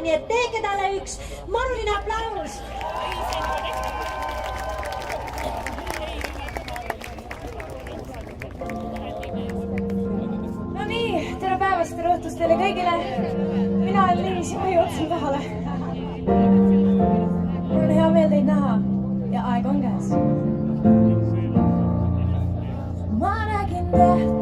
nii et tehke talle üks maruline aplaus. No nii, tere päevast, tere õhtust teile kõigile. Mina olen Liis ja ma jõudsin kohale. Mul on hea meel teid näha ja aeg on käes. Ma nägin täht